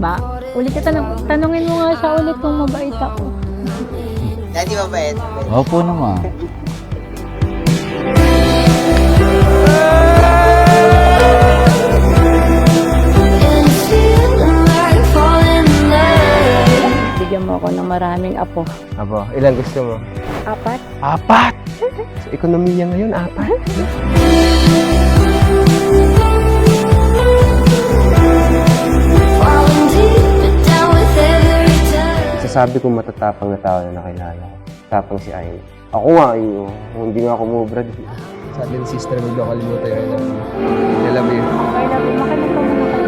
ba? Ulit ka tanungin mo nga siya ulit kung mabait ako. Daddy, mabait. Opo naman. Bigyan mo ako ng maraming apo. Abo, ilan gusto mo? 4? 4! Sa ekonomiya ngayon, 4. Sasabi ko matatapang na tao na nakilala ko. Tapang si Ayn. Ako nga, hindi nga ako mubra din. Sabi ng sister, huwag daw kalimutan yun. I love you. I love you. Makinig ka muna kayo.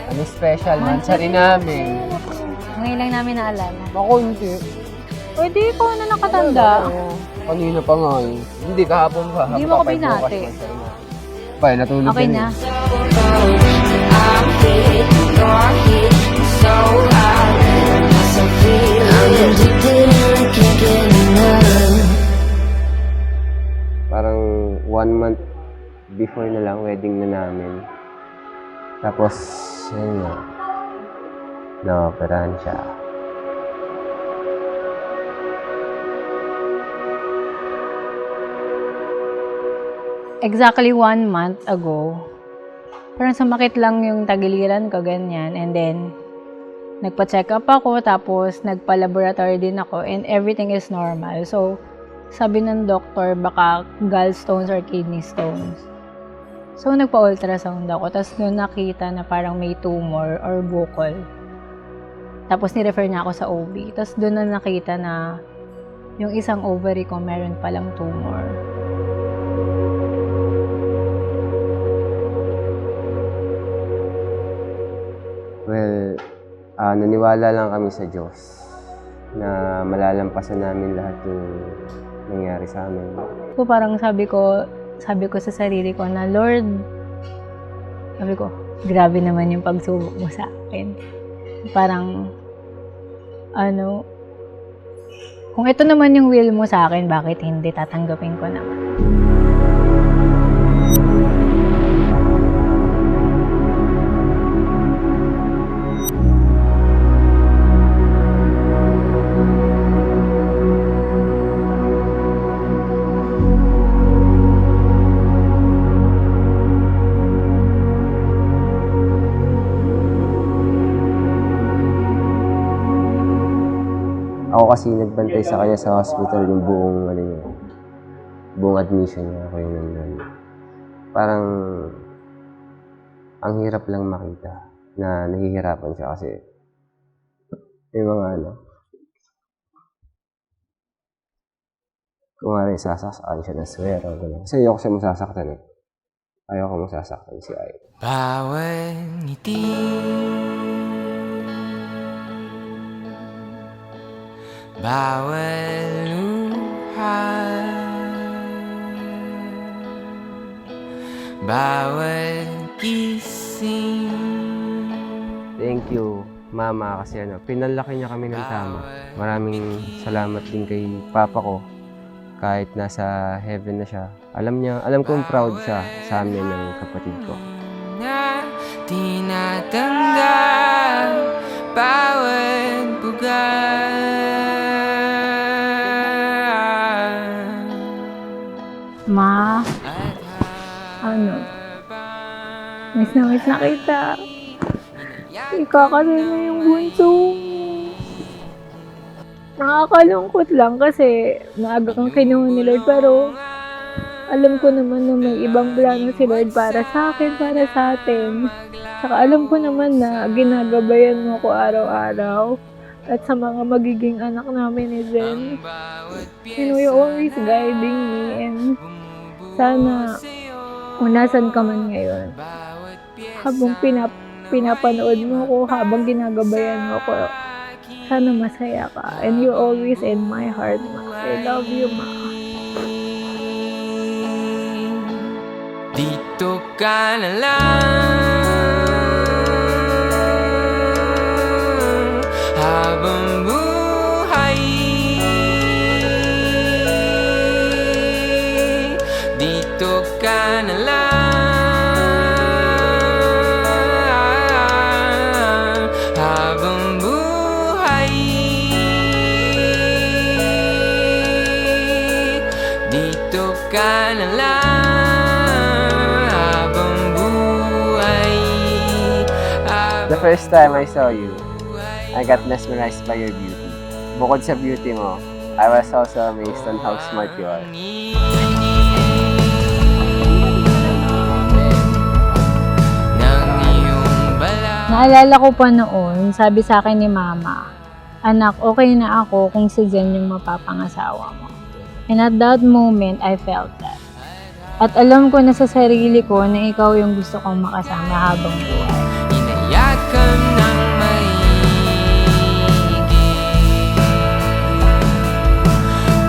Ano special man sa rin namin? Ngayon lang namin naalala. Ako hindi. Pwede ikaw na nakatanda. Kanina pa nga eh. Hindi, kahapon pa. Hindi mo ko binati. Bay, natulog Okay din na. Parang 1 month before na lang, wedding na namin. Tapos, yun nga, na-operahan siya. Exactly 1 month ago, parang sumakit lang yung tagiliran ko, ganyan. And then, nagpa-check up ako, tapos nagpa-laboratory din ako, and everything is normal. So, sabi ng doktor, baka gallstones or kidney stones. So, nagpa-ultrasound ako, tapos doon nakita na parang may tumor or bukol. Tapos, ni-refer niya ako sa OB. Tapos, doon na nakita na yung isang ovary ko meron palang tumor. Well, naniwala lang kami sa Diyos na malalampasan namin lahat yung nangyari sa amin. So parang sabi ko sa sarili ko na, Lord, sabi ko, grabe naman yung pagsubok mo sa akin. Parang, kung ito naman yung will mo sa akin, bakit hindi tatanggapin ko naman? Ako kasi nagbantay sa kanya sa hospital yung buong admission niya. Ako yung nandun. Parang, ang hirap lang makita na nahihirapan siya kasi yung mga kung nga rin sasaktan siya na swear o gano'n. Kasi ayoko siya masasaktan eh. Ayoko masasaktan si Ay. Bawat ngiti bawat luha bawat gising. Thank you, Mama, kasi pinalaki niya kami ng tama. Maraming salamat din kay Papa ko. Kahit nasa heaven na siya, alam kong proud siya sa amin ng kapatid ko. Na tinatanggap bawat bugat. Ma, miss na kita. Ikakasal na yung bunso mo. Nakakalungkot lang kasi maaga kang kinuha ni Lord, pero alam ko naman na may ibang plano si Lord para sa akin, para sa atin. Saka alam ko naman na ginagabayan mo ko araw-araw at sa mga magiging anak namin ni Zen. And you're always guiding me, and sana kung nasan ka man ngayon, habang pinapanood mo ko, habang ginagabayan mo ko, sana masaya ka. And you're always in my heart, Ma. I love you, Ma. Dito ka na lang habang buhay. ka na lang habang buhay. Dito ka na lang habang buhay. The first time I saw you, I got mesmerized by your beauty. Bukod sa beauty mo, I was also amazed on how smart you are. Naalala ko pa noon, sabi sa akin ni Mama, "Anak, okay na ako kung si Zen yung mapapangasawa mo." And at that moment, I felt that. At alam ko na sa sarili ko na ikaw yung gusto kong makasama habang buhay. Inayak ka ng maigi,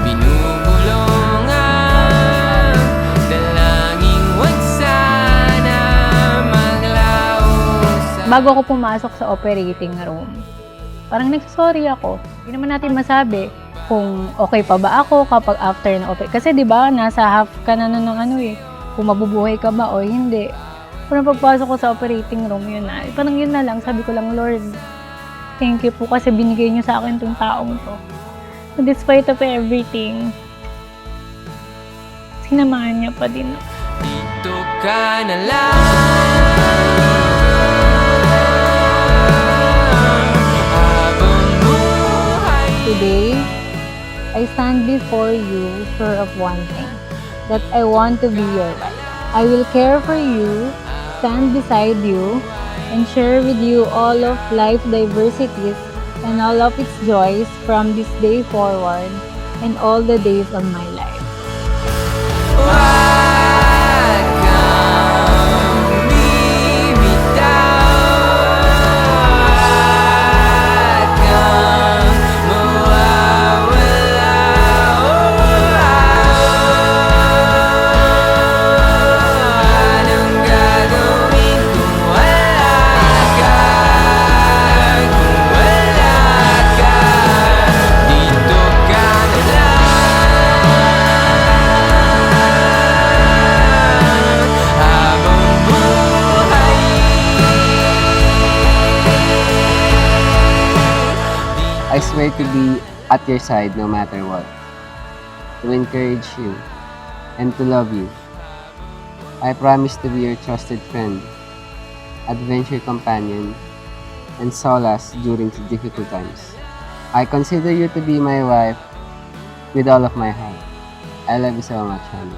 binubulungan, dalangin wag sana maglaho sa... Bago ako pumasok sa operating room, parang nagsorry ako. Hindi naman natin masabi kung okay pa ba ako kapag after na operate. Kasi di ba nasa half ka na ng ano eh, kung mabubuhay ka ba o hindi. Parang pagpasok ko sa operating room, yun na. Parang yun na lang, sabi ko lang, Lord, thank you po kasi binigay niyo sa akin tong taong to. Despite of everything, sinamahan niya pa din ako. Dito ka na lang habang buhay. Today, I stand before you sure of one thing, that I want to be your wife. I will care for you, stand beside you, and share with you all of life's diversities and all of its joys from this day forward and all the days of my life. Huwag kang bibitaw, huwag kang mawawala. Anong gagawin kung wala ka? Kung wala ka, dito ka na lang habang buhay. I swear to be at your side no matter what, to encourage you, and to love you. I promise to be your trusted friend, adventure companion, and solace during difficult times. I consider you to be my wife with all of my heart. I love you so much, honey.